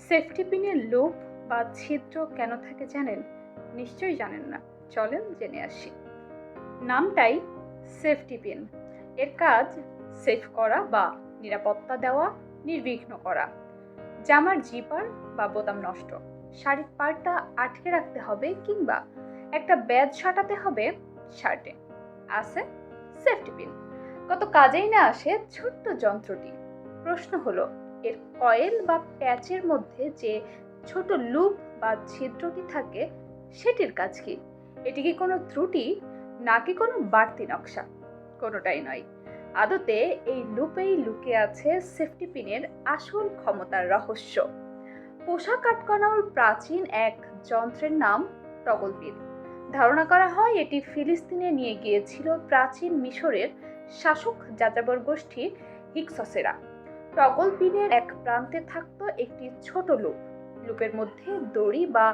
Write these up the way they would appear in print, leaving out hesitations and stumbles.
Safety পিনের loop বা ছিদ্র কেন থাকে জানেন? নিশ্চয়ই জানেন না। চলেন জেনে আসি। নামটাই সেফটি পিন। এর কাজ সেফ করা বা নিরাপত্তা দেওয়া, নির্বিঘ্ন করা। জামার জিপার বা বোতাম নষ্ট, শাড়ির পাড়টা আটকে রাখতে হবে কিংবা একটা ব্যাজ সাটাতে হবে শার্টে, আছে সেফটি পিন। কত কাজেই না আসে ছোট্ট যন্ত্রটি। প্রশ্ন হলো, এর কয়েল বা প্যাচের মধ্যে যে ছোট লুপ বা ছিদ্রটি থাকে সেটির কাজ কি? এটি কি কোনো ত্রুটি নাকি কোনো বাড়তি নকশা? কোনোটাই নয়। আদতে এই লুপেই লুকিয়ে আছে সেফটি পিনের আসল ক্ষমতার রহস্য। পোশাক আটকানোর প্রাচীন এক যন্ত্রের নাম টগল পিন। ধারণা করা হয় এটি ফিলিস্তিনে নিয়ে গিয়েছিল প্রাচীন মিশরের শাসক যাযাবর গোষ্ঠী হিকসসেরা। টগল পিনের এক প্রান্তে থাকতো একটি ছোট লুপ। লুপের মধ্যে দড়ি বা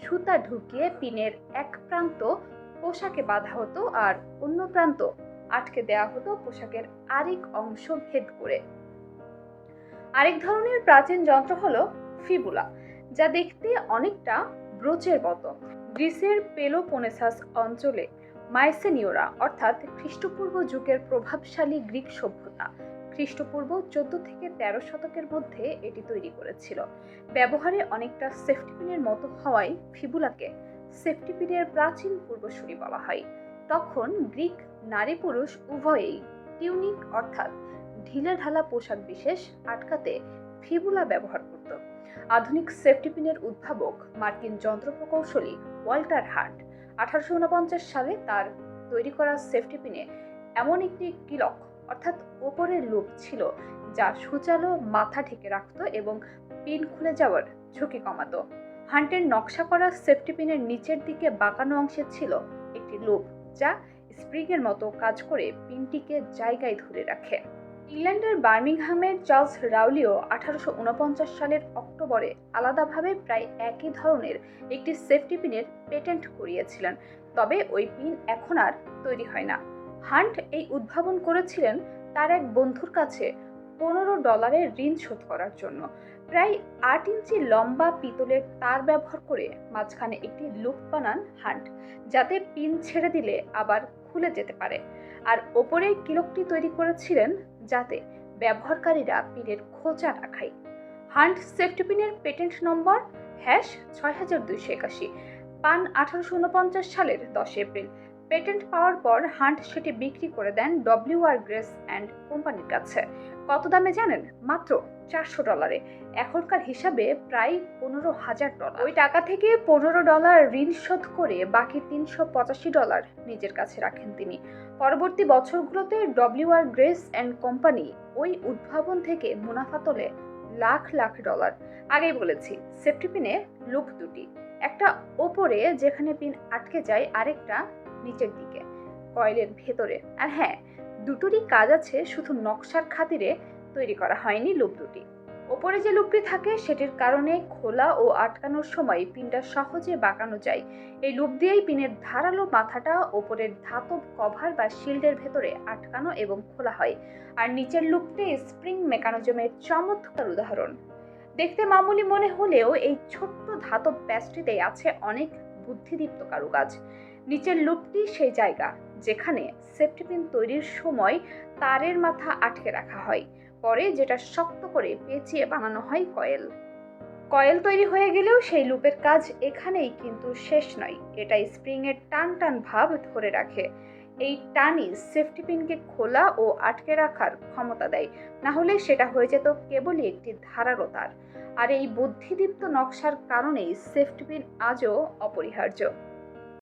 সুতা ঢুকিয়ে পিনের এক প্রান্ত পোশাকে বাঁধা হতো আর অন্য প্রান্ত আটকে দেওয়া হতো পোশাকের আরেক অংশ ভেদ করে। আরেক ধরনের প্রাচীন যন্ত্র হলো ফিবুলা, যা দেখতে অনেকটা ব্রোচের মতো। গ্রিসের পেলোপোনেসাস অঞ্চলে মাইসেনীয়রা অর্থাৎ খ্রিস্টপূর্ব যুগের প্রভাবশালী গ্রিক সভ্যতা খ্রিস্টপূর্ব 14 থেকে 13 শতকের মধ্যে এটি তৈরি করেছিল। ব্যবহারে অনেকটা সেফটি পিনের মতো হওয়ায় ফিবুলাকে সেফটি পিনের প্রাচীন পূর্বসূরি বলা হয়। তখন গ্রিক নারী পুরুষ উভয়েই টিউনিক অর্থাৎ ঢিলেঢালা পোশাক বিশেষ আটকাতে ফিবুলা ব্যবহার করত। আধুনিক সেফটি পিনের উদ্ভাবক মার্কিন যন্ত্র প্রকৌশলী ওয়াল্টার হান্ট 1849 সালে তার তৈরি করা সেফটি পিনে এমন একটি কিলক অর্থাৎ ওপরের লুপ ছিল যা সূচালো মাথা ঢেকে রাখত এবং পিন খুলে যাওয়ার ঝুঁকি কমাতো। হান্টের নকশা করা সেফটি পিনের নিচের দিকে বাঁকানো অংশে ছিল একটি লুপ যা স্প্রিং এর মতো কাজ করে পিনটিকে জায়গায় ধরে রাখে। ইংল্যান্ডের বার্মিংহামের চার্লস রাউলিও 1849 সালের অক্টোবরে আলাদাভাবে প্রায় একই ধরনের একটি সেফটি পিনের পেটেন্ট করিয়েছিলেন, তবে ওই পিন এখন আর তৈরি হয় না। হান্ট এই উদ্ভাবন করেছিলেন তার এক বন্ধুর কাছে $15 ঋণ শোধ করার জন্য। প্রায় 8 ইঞ্চি লম্বা পিতলের তার ব্যবহার করে মাঝখানে একটি লুপ বানান হান্ট, যাতে পিন ছেড়ে দিলে আবার খুলে যেতে পারে। আর ওপরের কিলকটি তৈরি করেছিলেন যাতে ব্যবহারকারীরা পিনের খোঁচা না খায়। হান্ট সেফটি পিনের পেটেন্ট নম্বর #6281 পান 1849 সালের 10 এপ্রিল। পেটেন্ট পাওয়ার পর হান্ট সেটি বিক্রি করে দেন ডব্লিউ.আর. গ্রেস অ্যান্ড কোম্পানির কাছে। কত দামে জানেন? মাত্র $400। এখনকার হিসাবে প্রায় $15,000। ওই টাকা থেকে $15 ঋণ শোধ করে বাকি $385 নিজের কাছে রাখেন তিনি। পরবর্তী বছরগুলোতে ডব্লিউ.আর. গ্রেস অ্যান্ড কোম্পানি ওই উদ্ভাবন থেকে মুনাফা তোলে লাখ লাখ ডলার। আগেই বলেছি সেফটি পিনে লুপ দুটি, একটা ওপরে যেখানে পিন আটকে যায়, আরেকটা নিচের দিকে কয়েলের ভেতরে। আর হ্যাঁ, দুটোরই কাজ আছে, শুধু নকশার খাতিরে তৈরি করা হয়নি লুপ দুটি। ওপরে যে লুপটি থাকে সেটির কারণে খোলা ও আটকানোর সময় পিনটা সহজে বাঁকানো যায়। এই লুপ দিয়েই পিনের ধারালো মাথাটা ওপরের ধাতব কভার বা শিল্ডের ভেতরে আটকানো এবং খোলা হয়। আর নিচের লুপটি স্প্রিং মেকানিজমের চমৎকার উদাহরণ। দেখতে মামুলি মনে হলেও এই ছোট্ট ধাতব প্যাচটিতে আছে অনেক বুদ্ধিদীপ্ত কারুকাজ। নিচের লুপটি সেই জায়গা যেখানে সেফটি পিন তৈরির সময় তারের মাথা আটকে রাখা হয়, পরে যেটা শক্ত করে পেঁচিয়ে বানানো হয় কয়েল। কয়েল তৈরি হয়ে গেলেও সেই লুপের কাজ এখানেই কিন্তু শেষ নয়, এটা স্প্রিং এর টান টান ভাব ধরে রাখে। এই টানই সেফটি পিনকে খোলা ও আটকে রাখার ক্ষমতা দেয়, না হলে সেটা হয়ে যেত কেবলই একটি ধারালো তার। আর এই বুদ্ধিদীপ্ত নকশার কারণেই সেফটি পিন আজও অপরিহার্য।